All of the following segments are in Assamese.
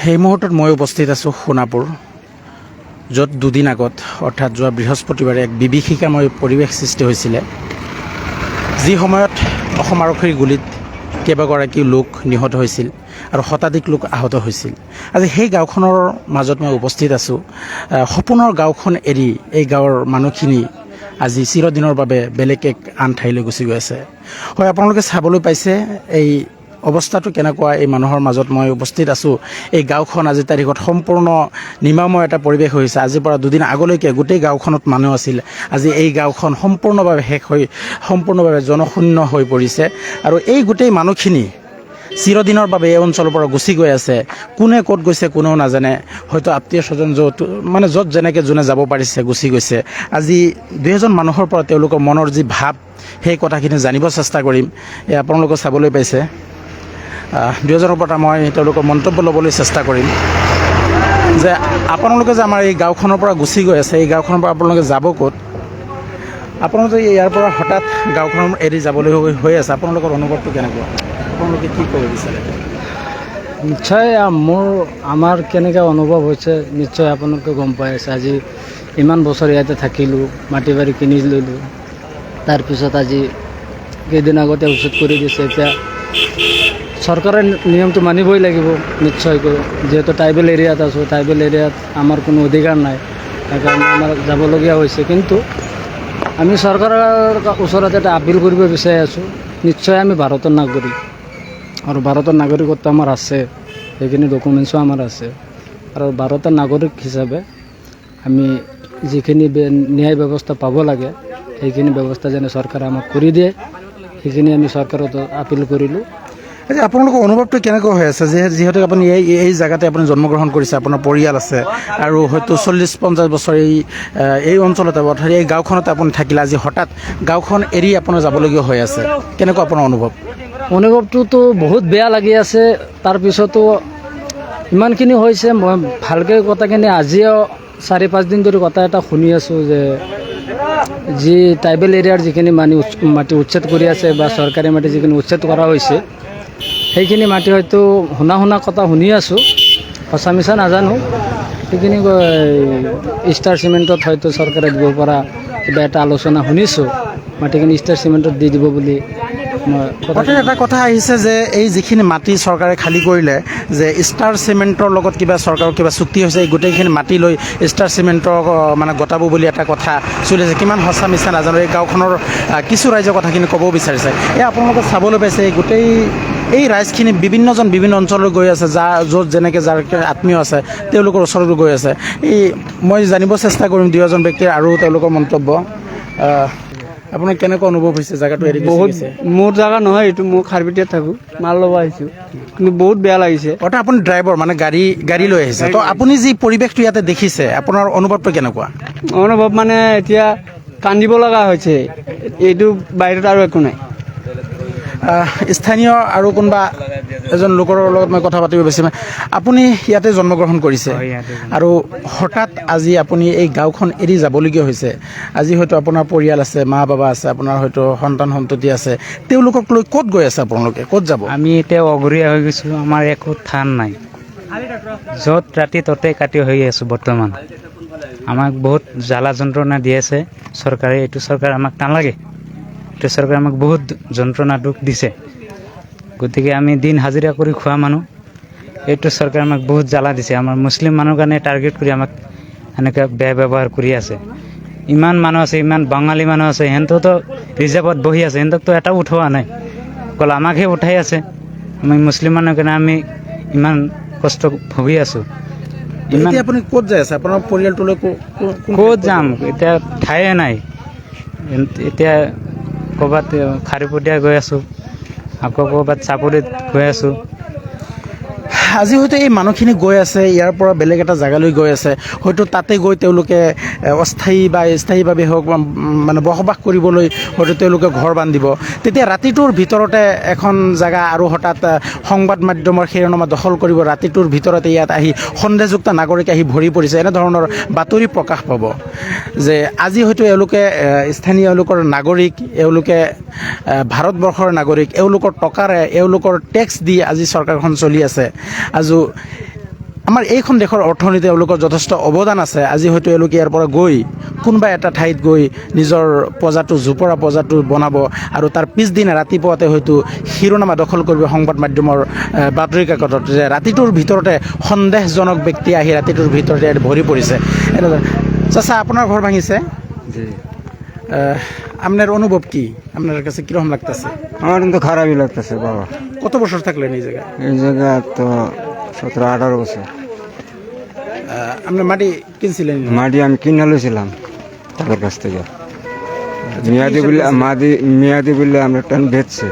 সেই মুহূৰ্তত মই উপস্থিত আছোঁ সোণাপুৰ, য'ত দুদিন আগত অৰ্থাৎ যোৱা বৃহস্পতিবাৰে এক বিভীষিকাময় পৰিৱেশ সৃষ্টি হৈছিলে, যি সময়ত অসম আৰক্ষীৰ গুলীত কেইবাগৰাকী লোক নিহত হৈছিল আৰু শতাধিক লোক আহত হৈছিল। আজি সেই গাঁওখনৰ মাজত মই উপস্থিত আছোঁ। সপোনৰ গাঁওখন এৰি এই গাঁৱৰ মানুহখিনি আজি চিৰদিনৰ বাবে বেলেগ এক আন ঠাইলৈ গুচি গৈ আছে। হয়, আপোনালোকে চাবলৈ পাইছে এই অৱস্থাটো কেনেকুৱা। এই মানুহৰ মাজত মই উপস্থিত আছোঁ। এই গাঁওখন আজিৰ তাৰিখত সম্পূৰ্ণ নিমাময় এটা পৰিৱেশ হৈছে। আজিৰ পৰা দুদিন আগলৈকে গোটেই গাঁওখনত মানুহ আছিল। আজি এই গাঁওখন সম্পূৰ্ণভাৱে শেষ হৈ সম্পূৰ্ণভাৱে জনশূন্য হৈ পৰিছে আৰু এই গোটেই মানুহখিনি চিৰদিনৰ বাবে এই অঞ্চলৰ পৰা গুচি গৈ আছে। কোনে ক'ত গৈছে কোনেও নাজানে। হয়তো আত্মীয় স্বজন য'ত যেনেকৈ যোনে যাব পাৰিছে গুচি গৈছে। আজি দুই এজন মানুহৰ পৰা তেওঁলোকৰ মনৰ যি ভাৱ, সেই কথাখিনি জানিব চেষ্টা কৰিম। আপোনালোকে চাবলৈ পাইছে, দুই এজনৰ পৰা মই তেওঁলোকৰ মন্তব্য ল'বলৈ চেষ্টা কৰিম যে আপোনালোকে যে আমাৰ এই গাঁওখনৰ পৰা গুচি গৈ আছে, এই গাঁওখনৰ পৰা আপোনালোকে যাব ক'ত? আপোনালোকে ইয়াৰ পৰা হঠাৎ গাঁওখন এৰি যাবলৈ হৈ আছে, আপোনালোকৰ অনুভৱটো কেনেকুৱা? আপোনালোকে কি ক'ব বিচাৰে? নিশ্চয় আমাৰ কেনেকৈ অনুভৱ হৈছে নিশ্চয় আপোনালোকে গম পাই আছে। আজি ইমান বছৰ ইয়াতে থাকিলোঁ, মাটি বাৰী কিনি ল'লোঁ, তাৰপিছত আজি কেইদিন আগতে উচ্ছেদ কৰি দিছে। এতিয়া চৰকাৰে নিয়মটো মানিবই লাগিব নিশ্চয়কৈ, যিহেতু ট্ৰাইবেল এৰিয়াত আছোঁ। ট্ৰাইবেল এৰিয়াত আমাৰ কোনো অধিকাৰ নাই, সেইকাৰণে আমাৰ যাবলগীয়া হৈছে। কিন্তু আমি চৰকাৰৰ ওচৰত এটা আপিল কৰিব বিচাৰি আছোঁ। নিশ্চয় আমি ভাৰতৰ নাগৰিক আৰু ভাৰতৰ নাগৰিকত্ব আমাৰ আছে, সেইখিনি ডকুমেণ্টছো আমাৰ আছে। আৰু ভাৰতৰ নাগৰিক হিচাপে আমি যিখিনি ন্যায় ব্যৱস্থা পাব লাগে সেইখিনি ব্যৱস্থা যেনে চৰকাৰে আমাক কৰি দিয়ে, সেইখিনি আমি চৰকাৰত আপিল কৰিলোঁ। এতিয়া আপোনালোকৰ অনুভৱটো কেনেকুৱা হৈ আছে? যিহেতু আপুনি এই জেগাতে আপুনি জন্মগ্ৰহণ কৰিছে, আপোনাৰ পৰিয়াল আছে আৰু হয়তো 40-50 বছৰ এই অঞ্চলতে অৰ্থাৎ এই গাঁওখনতে আপুনি থাকিলে, আজি হঠাৎ গাঁওখন এৰি আপোনাৰ যাবলগীয়া হৈ আছে, কেনেকুৱা আপোনাৰ অনুভৱ? অনুভৱটোতো বহুত বেয়া লাগি আছে। তাৰপিছতো ইমানখিনি হৈছে, মই ভালকৈ কথাখিনি আজিও 4-5 দিন ধৰি কথা এটা শুনি আছোঁ যে যি ট্ৰাইবেল এৰিয়াৰ যিখিনি মাটি উচ্ছেদ কৰি আছে বা চৰকাৰী মাটি যিখিনি উচ্ছেদ কৰা হৈছে, সেইখিনি মাটি হয়তো শুনা কথা শুনি আছোঁ, সঁচা মিছা নাজানো। সেইখিনি ষ্টাৰ চিমেণ্টত হয়তো চৰকাৰে দিব পৰা কিবা এটা আলোচনা শুনিছোঁ, মাটিখিনি ষ্টাৰ চিমেণ্টত দি দিব বুলি। এটা কথা আহিছে যে এই যিখিনি মাটি চৰকাৰে খালী কৰিলে, যে ষ্টাৰ চিমেণ্টৰ লগত কিবা চৰকাৰৰ কিবা চুক্তি হৈছে, এই গোটেইখিনি মাটি লৈ ষ্টাৰ চিমেণ্টক মানে গতাব বুলি এটা কথা চলিছে। কিমান সঁচা মিছা নাজানো। এই গাঁওখনৰ কিছু ৰাইজৰ কথাখিনি ক'ব বিচাৰিছে। আপোনালোকে চাবলৈ পাইছে এই গোটেই এই ৰাইজখিনি বিভিন্ন অঞ্চললৈ গৈ আছে, য'ত যেনেকৈ যাৰ আত্মীয় আছে তেওঁলোকৰ ওচৰলৈ গৈ আছে। মই জানিব চেষ্টা কৰিম দুই এজন ব্যক্তিৰ আৰু তেওঁলোকৰ মন্তব্য। আপোনাৰ কেনেকুৱা অনুভৱ হৈছে জেগাটো এৰি? বহুত, মোৰ জেগা নহয় এইটো, মই খাৰপিটিয়াত থাকোঁ, মাল ল'ব আহিছোঁ, কিন্তু বহুত বেয়া লাগিছে। অৰ্থাৎ আপুনি ড্ৰাইভাৰ, মানে গাড়ী লৈ আহিছে, তো আপুনি যি পৰিৱেশটো ইয়াতে দেখিছে, আপোনাৰ অনুভৱটো কেনেকুৱা? অনুভৱ মানে এতিয়া কান্দিব লগা হৈছে, এইটো বাহিৰত আৰু একো নাই। স্থানীয় আৰু কোনোবা এজন লোকৰ লগত মই কথা পাতিব বিচাৰিম। আপুনি ইয়াতে জন্মগ্ৰহণ কৰিছে আৰু হঠাৎ আজি আপুনি এই গাঁওখন এৰি যাবলগীয়া হৈছে। আজি হয়তো আপোনাৰ পৰিয়াল আছে, মা বাবা আছে, আপোনাৰ হয়তো সন্তান সন্ততি আছে, তেওঁলোকক লৈ ক'ত গৈ আছে? আপোনালোকে ক'ত যাব? আমি এতিয়া অগৰীয়া হৈ গৈছোঁ, আমাৰ একো থান নাই, য'ত ৰাতি ততে কাটি হৈ আছোঁ বৰ্তমান। আমাক বহুত জ্বালা যন্ত্ৰণা দি আছে চৰকাৰে। এইটো চৰকাৰ আমাক নালাগে, এইটো চৰকাৰে আমাক বহুত যন্ত্ৰণা দুখ দিছে। গতিকে আমি দিন হাজিৰা কৰি খোৱা মানুহ, এইটো চৰকাৰে আমাক বহুত জ্বালা দিছে। আমাৰ মুছলিম মানুহৰ কাৰণে টাৰ্গেট কৰি আমাক এনেকৈ বেয়া ব্যৱহাৰ কৰি আছে। ইমান মানুহ আছে, ইমান বাঙালী মানুহ আছে, সিহঁততো ৰিজাৰ্ভত বহি আছে, সিহঁতকতো এটাও উঠোৱা নাই, অকল আমাকহে উঠাই আছে। আমি মুছলিম মানুহৰ কাৰণে আমি ইমান কষ্ট ভুগি আছোঁ। এতিয়া আপুনি ক'ত যাই আছে? আপোনাৰ পৰিয়ালটোলৈ ক'ত যাম? এতিয়া ঠায়ে নাই। এতিয়া ক'ৰবাত খাৰুপেটীয়া গৈ আছোঁ, আকৌ ক'ৰবাত চাপৰিত গৈ আছোঁ। আজি হয়তো এই মানুহখিনি গৈ আছে, ইয়াৰ পৰা বেলেগ এটা জেগালৈ গৈ আছে, হয়তো তাতে গৈ তেওঁলোকে অস্থায়ী বা স্থায়ীভাৱে হওক মানে বসবাস কৰিবলৈ হয়তো তেওঁলোকে ঘৰ বান্ধিব। তেতিয়া ৰাতিটোৰ ভিতৰতে এখন জেগা আৰু হঠাৎ সংবাদ মাধ্যমৰ শিৰোনামা দখল কৰিব, ৰাতিটোৰ ভিতৰতে ইয়াত আহি সন্দেহযুক্ত নাগৰিক আহি ভৰি পৰিছে, এনেধৰণৰ বাতৰি প্ৰকাশ পাব যে আজি হয়তো এওঁলোকে স্থানীয় এওঁলোকৰ নাগৰিক, এওঁলোকে ভাৰতবৰ্ষৰ নাগৰিক, এওঁলোকৰ টকাৰে এওঁলোকৰ টেক্স দি আজি চৰকাৰখন চলি আছে। আমাৰ এইখন দেশৰ অৰ্থনীতি এওঁলোকৰ যথেষ্ট অৱদান আছে। আজি হয়তো এওঁলোকে ইয়াৰ পৰা গৈ কোনোবা এটা ঠাইত গৈ নিজৰ প্ৰজাটো জোপৰা প্ৰজাটো বনাব আৰু তাৰ পিছদিনা ৰাতিপুৱাতে হয়তো শিৰোনামা দখল কৰিব সংবাদ মাধ্যমৰ বাতৰি কাকতত যে ৰাতিটোৰ ভিতৰতে সন্দেহজনক ব্যক্তি আহি ৰাতিটোৰ ভিতৰতে ইয়াত ভৰি পৰিছে। চাচা, আপোনাৰ ঘর ভাঙিছে, আপনার অনুভব কি? আপনার কাছে কিরকম লাগতেছে? আমার কিন্তু খারাপই লাগতেছে বাবা। কত বছর থাকলেন এই জায়গায়? এই জায়গা তো 17-18 বছর। আপনার মাটি কিনছিলেন? মাটি আমি কিনে লইছিলাম তাদের কাছ থেকে। মেয়াদি বললে আমরা টান বেচছে।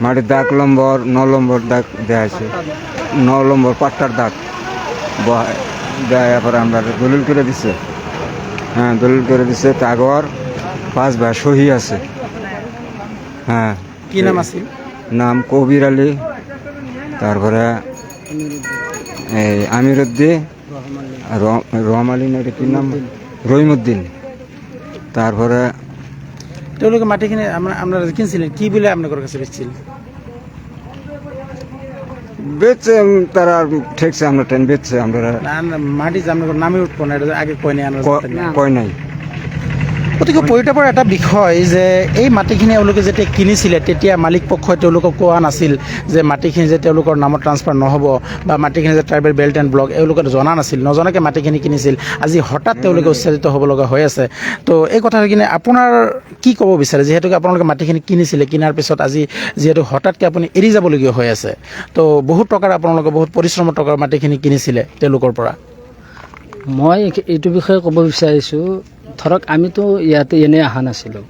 মাটির দাগ নম্বর 9 নম্বর দাগ দেওয়া আছে, 9 নম্বর পাট্টার দাগ দেওয়ার পরে আমরা দলিল করে দিচ্ছে। হ্যাঁ, দলিল করে দিচ্ছে। কাগর 5 ভাই সহি আছে। হ্যাঁ, কি নাম আছে? নাম কবির আলী, তারপরে এই আমিরুদ্দিন, রহম আলী, না কি নাম, রহিমউদ্দিন। তারপরে তেওঁলোকে মাটিখিনি আপনারা কিনছিলেন কি বলে আপনাদের কাছে বেচছিল? বেচছে তারা, ঠেকছে আমরা ট্রেন বেচছে আমরা। না, মাটি যে আপনাদের নামে উঠবো না, এটা আগে কয় নাই? কয় নাই। গতিকে পৰিতাপৰ এটা বিষয় যে এই মাটিখিনি এওঁলোকে যেতিয়া কিনিছিলে তেতিয়া মালিক পক্ষই তেওঁলোকক কোৱা নাছিল যে মাটিখিনি যে তেওঁলোকৰ নামত ট্ৰান্সফাৰ নহ'ব বা মাটিখিনি যে ট্ৰাইবেল বেল্ট এণ্ড ব্লক, এওঁলোকে জনা নাছিল, নজনাকৈ মাটিখিনি কিনিছিল। আজি হঠাৎ তেওঁলোকে উচ্চাৰিত হ'ব লগা হৈ আছে। তো এই কথাখিনি আপোনাৰ কি ক'ব বিচাৰে, যিহেতুকে আপোনালোকে মাটিখিনি কিনিছিলে, কিনাৰ পিছত আজি যিহেতু হঠাৎকৈ আপুনি এৰি যাবলগীয়া হৈ আছে, তো বহুত টকাৰ আপোনালোকে বহুত পৰিশ্ৰমৰ টকাৰ মাটিখিনি কিনিছিলে তেওঁলোকৰ পৰা। মই এইটো বিষয়ে ক'ব বিচাৰিছোঁ, ধৰক আমিতো ইয়াতে এনেই অহা নাছিলোঁ।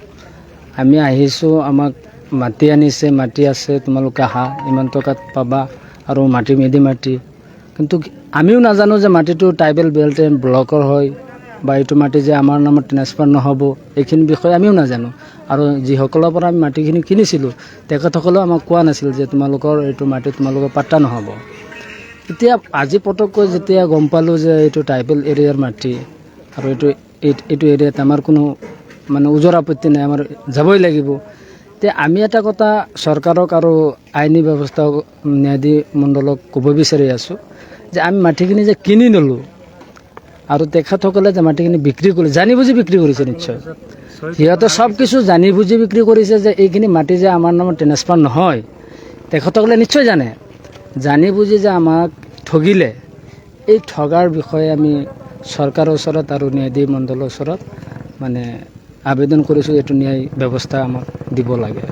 আমি আহিছোঁ, আমাক মাটি আনিছে, মাটি আছে, তোমালোকে আহা, ইমান টকাত পাবা আৰু মাটি মেদি মাটি। কিন্তু আমিও নাজানো যে মাটিটো ট্ৰাইবেল বেল্ট এণ্ড ব্লকৰ হয় বা এইটো মাটি যে আমাৰ নামত ট্ৰেন্সফাৰ নহ'ব, এইখিনি বিষয়ে আমিও নাজানো। আৰু যিসকলৰ পৰা আমি মাটিখিনি কিনিছিলোঁ তেখেতসকলেও আমাক কোৱা নাছিল যে তোমালোকৰ এইটো মাটি তোমালোকৰ পাট্টা নহ'ব। এতিয়া আজি পটককৈ যেতিয়া গম পালোঁ যে এইটো ট্ৰাইবেল এৰিয়াৰ মাটি আৰু এইটো এৰিয়াত আমাৰ কোনো মানে ওজৰ আপত্তি নাই, আমাৰ যাবই লাগিব। এতিয়া আমি এটা কথা চৰকাৰক আৰু আইনী ব্যৱস্থা ন্যায়াধী মণ্ডলক ক'ব বিচাৰি আছোঁ যে আমি মাটিখিনি যে কিনি ল'লোঁ আৰু তেখেতসকলে যে মাটিখিনি বিক্ৰী কৰি জানি বুজি বিক্ৰী কৰিছে, নিশ্চয় সিহঁতে সব কিছু জানি বুজি বিক্ৰী কৰিছে যে এইখিনি মাটি যে আমাৰ নামত ট্ৰেন্সফাৰ নহয়, তেখেতসকলে নিশ্চয় জানি বুজি যে আমাক ঠগিলে। এই ঠগাৰ বিষয়ে আমি চৰকাৰৰ ওচৰত আৰু ন্যায়াধী মণ্ডলৰ ওচৰত মানে আবেদন কৰিছোঁ, এইটো ন্যায় ব্যৱস্থা আমাক দিব লাগে।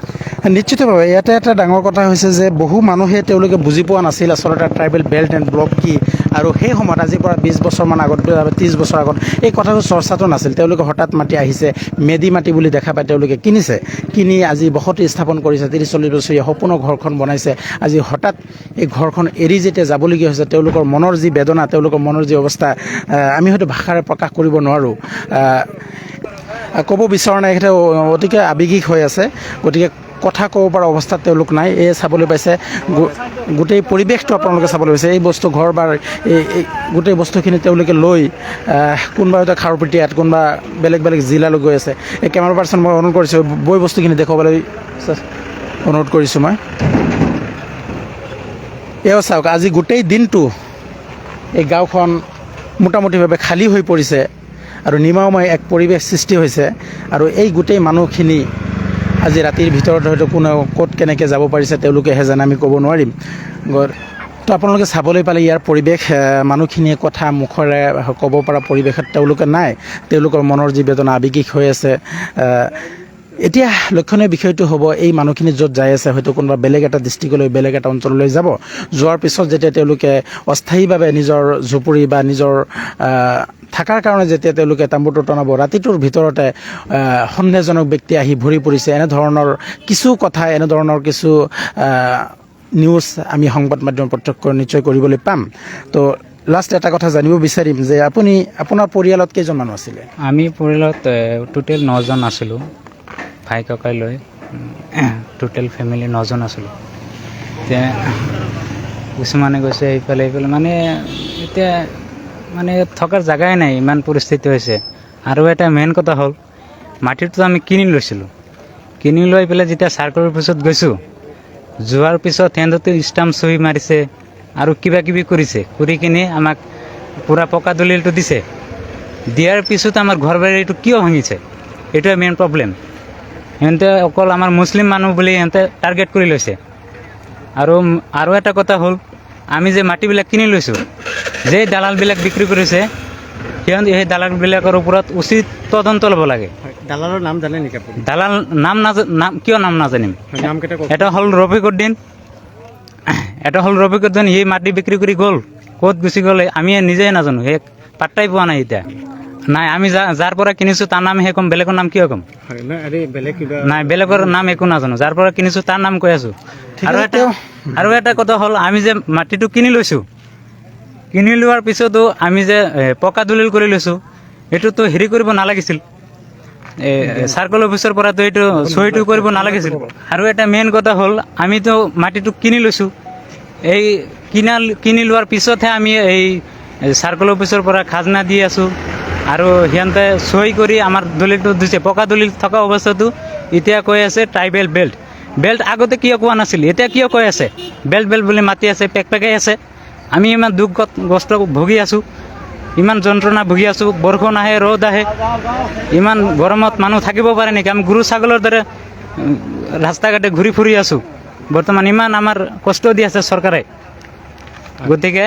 নিশ্চিতভাৱে ইয়াতে এটা ডাঙৰ কথা হৈছে যে বহু মানুহে তেওঁলোকে বুজি পোৱা নাছিল আচলতে ট্ৰাইবেল বেল্ট এণ্ড ব্লক কি, আৰু সেই সময়ত আজিৰ পৰা 20 বছৰমান আগত, 30 বছৰ আগত এই কথাটো চৰ্চাটো নাছিল। তেওঁলোকে হঠাৎ মাটি আহিছে, মেদি মাটি বুলি দেখা পাই তেওঁলোকে কিনিছে, কিনি আজি বসতি স্থাপন কৰিছে, 30-40 বছৰীয়া সপোন ঘৰখন বনাইছে। আজি হঠাৎ এই ঘৰখন এৰি যেতিয়া যাবলগীয়া হৈছে, তেওঁলোকৰ মনৰ যি বেদনা, তেওঁলোকৰ মনৰ যি অৱস্থা, আমি হয়তো ভাষাৰে প্ৰকাশ কৰিব নোৱাৰোঁ, ক'ব বিচৰা নাই। এখেতে অতিকে আৱেগিক হৈ আছে, গতিকে কথা ক'ব পৰা অৱস্থাত তেওঁলোক নাই। এই চাবলৈ পাইছে গোটেই পৰিৱেশটো আপোনালোকে চাবলৈ পাইছে। এই বস্তু ঘৰ বাৰ এই গোটেই বস্তুখিনি তেওঁলোকে লৈ কোনোবা হয়তো খাৰুপেটীয়াত, কোনোবা বেলেগ বেলেগ জিলালৈ গৈ আছে। এই কেমেৰা পাৰ্চন মই অনুৰোধ কৰিছোঁ বৈ বস্তুখিনি দেখুৱাবলৈ অনুৰোধ কৰিছোঁ মই। এও চাওক, আজি গোটেই দিনটো এই গাঁওখন মোটামুটিভাৱে খালী হৈ পৰিছে আৰু নিমাওময় এক পৰিৱেশ সৃষ্টি হৈছে। আৰু এই গোটেই মানুহখিনি আজি ৰাতিৰ ভিতৰত হয়তো কোনে ক'ত কেনেকৈ যাব পাৰিছে তেওঁলোকেহে জানে, আমি ক'ব নোৱাৰিম। তো আপোনালোকে চাবলৈ পালে ইয়াৰ পৰিৱেশ, মানুহখিনিয়ে কথা মুখৰে ক'ব পৰা পৰিৱেশত তেওঁলোকে নাই। তেওঁলোকৰ মনৰ যি বেদনা আৱেগিক হৈ আছে। এতিয়া লক্ষণীয় বিষয়টো হ'ব এই মানুহখিনি য'ত যাই আছে হয়তো কোনোবা বেলেগ এটা ডিষ্ট্ৰিক্টলৈ, বেলেগ এটা অঞ্চললৈ যাব। যোৱাৰ পিছত যেতিয়া তেওঁলোকে অস্থায়ীভাৱে নিজৰ ঝুপুৰি বা নিজৰ থকাৰ কাৰণে যেতিয়া তেওঁলোকে তাম্বুটো টনাব, ৰাতিটোৰ ভিতৰতে সন্দেহজনক ব্যক্তি আহি ভৰি পৰিছে। এনেধৰণৰ কিছু কথা, এনেধৰণৰ কিছু নিউজ আমি সংবাদ মাধ্যম প্ৰত্যক্ষ নিশ্চয় কৰিবলৈ পাম। তো লাষ্ট এটা কথা জানিব বিচাৰিম যে আপোনাৰ পৰিয়ালত কেইজন মানুহ আছিলে? আমি পৰিয়ালত টোটেল 9জন আছিলোঁ, ভাই ককাই লৈ টোটেল ফেমিলি 9জন আছিলোঁ। এতিয়া কিছুমানে গৈছে এইফালে মানে এতিয়া মানে থকাৰ জেগাই নাই, ইমান পৰিস্থিতি হৈছে। আৰু এটা মেইন কথা হ'ল মাটিটো আমি কিনি লৈছিলোঁ, কিনি লৈ পেলাই যেতিয়া চাৰ্কলৰ পিছত গৈছোঁ, যোৱাৰ পিছত সিহঁতে ষ্টাম্প চহী মাৰিছে, আৰু কিবা কিবি কৰিছে, কৰি কিনে আমাক পূৰা পকা দলিলটো দিছে। দিয়াৰ পিছত আমাৰ ঘৰ বাৰীটো কিয় ভাঙিছে, এইটোৱে মেইন প্ৰব্লেম। সিহঁতে অকল আমাৰ মুছলিম মানুহ বুলি সিহঁতে টাৰ্গেট কৰি লৈছে। আৰু এটা কথা হ'ল, আমি যে মাটিবিলাক কিনি লৈছোঁ, যে দালালবিলাক বিক্ৰী কৰিছে, সিহঁতে সেই দালালবিলাকৰ ওপৰত উচিত তদন্ত ল'ব লাগে। দালালৰ নাম জানে নেকি আপুনি? দালাল নাম কিয় নাম নাজানিম? নামকেইটা কওক। এটা হ'ল ৰফিকুদ্দিন, সি মাটি বিক্ৰী কৰি গ'ল, ক'ত গুচি গ'ল আমি নিজে নাজানো, সেই পাত্তাই পোৱা নাই এতিয়া। নাই, আমি যাৰ পৰা কিনিছোঁ তাৰ নামহে ক'ম, বেলেগৰ নাম কিয় ক'ম? নাই, বেলেগৰ নাম একো নাজানো, যাৰ পৰা কিনিছোঁ তাৰ নাম কৈ আছোঁ। আৰু এটা কথা হ'ল, আমি যে মাটিটো কিনি লৈছোঁ, কিনি লোৱাৰ পিছতো আমি যে পকা দলিল কৰি লৈছোঁ, এইটোতো হেৰি কৰিব নালাগিছিল, চাৰ্কল অফিচৰ পৰাতো এইটো চহীটো কৰিব নালাগিছিল। আৰু এটা মেইন কথা হ'ল, আমিতো মাটিটো কিনি লৈছোঁ, এই কিনি লোৱাৰ পিছতহে আমি এই চাৰ্কল অফিচৰ পৰা খাজনা দি আছোঁ, আৰু সিহঁতে চহী কৰি আমাৰ দলিলটো দিছে। পকা দলিল থকা অৱস্থাটো এতিয়া কৈ আছে ট্ৰাইবেল বেল্ট আগতে কিয় কোৱা নাছিল, এতিয়া কিয় কৈ আছে বেল্ট বুলি মাতি আছে, পেকপেকাই আছে। আমি ইমান দুখ কষ্ট ভুগি আছোঁ, ইমান যন্ত্ৰণা ভুগি আছোঁ, বৰষুণ আহে, ৰ'দ আহে, ইমান গৰমত মানুহ থাকিব পাৰে নেকি? আমি গৰু ছাগলৰ দৰে ৰাস্তা ঘাটে ঘূৰি ফুৰি আছোঁ বৰ্তমান, ইমান আমাৰ কষ্ট দি আছে চৰকাৰে। গতিকে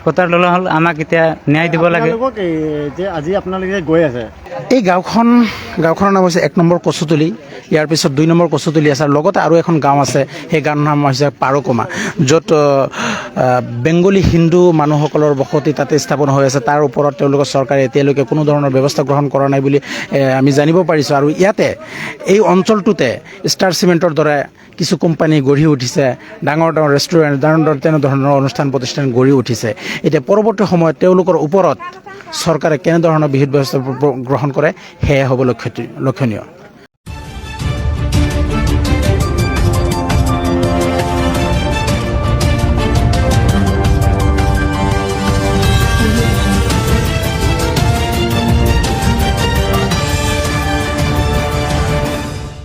কথাৰ ল'লা হ'ল, আমাক এতিয়া ন্যায় দিব লাগে। যে আজি আপোনালোকে গৈ আছে, এই গাঁওখনৰ নাম হৈছে 1 নম্বৰ কচুতলি, ইয়াৰ পিছত 2 নম্বৰ কচুতলি আছে, আৰু লগতে আৰু এখন গাঁও আছে, সেই গাঁৱৰ নাম হৈছে পাৰকমা, য'ত বেংগলী হিন্দু মানুহসকলৰ বসতি তাতে স্থাপন হৈ আছে। তাৰ ওপৰত তেওঁলোকৰ চৰকাৰে এতিয়ালৈকে কোনো ধৰণৰ ব্যৱস্থা গ্ৰহণ কৰা নাই বুলি আমি জানিব পাৰিছোঁ। আৰু ইয়াতে এই অঞ্চলটোতে ষ্টাৰ চিমেণ্টৰ দৰে কিছু কোম্পানী গঢ়ি উঠিছে, ডাঙৰ ৰেষ্টুৰেণ্ট, তেনেধৰণৰ অনুষ্ঠান প্ৰতিষ্ঠান গঢ়ি উঠিছে। এতিয়া পৰৱৰ্তী সময়ত তেওঁলোকৰ ওপৰত চৰকাৰে কেনেধৰণৰ বিহিত ব্যৱস্থা গ্ৰহণ কৰে, সেয়া হ'ব লক্ষণীয়।